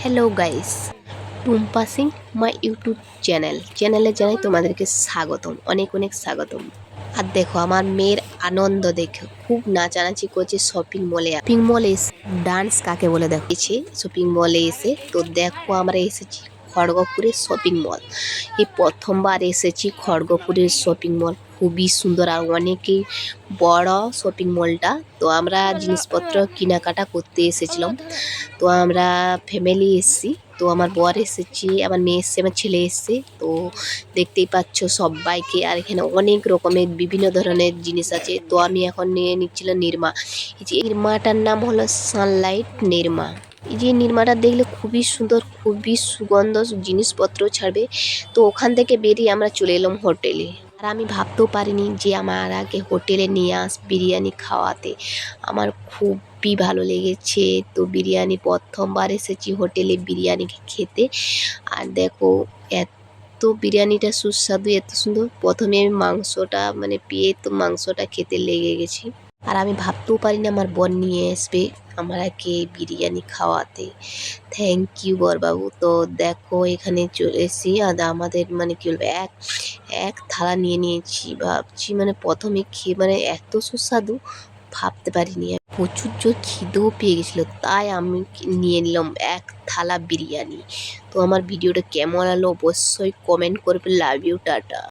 Hello guys, Tumpa Singh my YouTube চ্যানেলে জানাই তোমাদেরকে স্বাগতম, অনেক অনেক স্বাগতম। আর দেখো আমার মেয়ের আনন্দ দেখো, খুব নাচানাচি করছে শপিং মলে এসে। ডান্স কাকে বলে দেখেছি শপিং মলে এসে। তো দেখো আমরা এসেছি খড়গপুরের শপিং মল। এই প্রথমবার এসেছি খড়গপুরের শপিং মল, খুবই সুন্দর আর অনেকই বড় শপিং মলটা। তো আমরা জিনিসপত্র কেনাকাটা করতে এসেছিলাম। তো আমরা ফ্যামিলি এসেছি, তো আমার বর এসেছি, আমার মেয়ে এসছে, আমার ছেলে এসছে। তো দেখতেই পাচ্ছ সবাইকে। আর এখানে অনেক রকমের বিভিন্ন ধরনের জিনিস আছে। তো আমি এখন নিয়ে নিচ্ছিলাম নিরমা। এই যে নিরমাটার নাম হলো সানলাইট নিরমা। এই যে নিরমাটা দেখলে খুবই সুন্দর, খুবই সুগন্ধ জিনিসপত্র ছাড়বে। তো ওখান থেকে বেরিয়ে আমরা চলে এলাম হোটেলে। আর আমি ভাবতেও পারিনি যে আমার আগে হোটেলে নিয়ে বিরিয়ানি খাওয়াতে। আমার খুবই ভালো লেগেছে। তো বিরিয়ানি প্রথমবার এসেছি হোটেলে বিরিয়ানি খেতে। আর দেখো এত বিরিয়ানিটা সুস্বাদু, এত সুন্দর। প্রথমে আমি মাংসটা পেয়ে তো মাংসটা খেতে লেগে গেছি। আর আমি ভাবতেও পারিনি আমার বোন নিয়ে আসবে আমাকে বিরিয়ানি খাওয়াতে। থ্যাংক ইউ বরবাবু। তো দেখো এখানে চলে এসেছি। আর আমাদের কি বলবো, এক থালা নিয়ে নিয়েছি। ভাবছি প্রথমে খেয়ে এত সুস্বাদু ভাবতে পারিনি। প্রচুর জোর খিদেও পেয়ে গেছিলো, তাই আমি নিয়ে নিলাম এক থালা বিরিয়ানি। তো আমার ভিডিওটা কেমন লাগলো অবশ্যই কমেন্ট করবে। Love you, tata.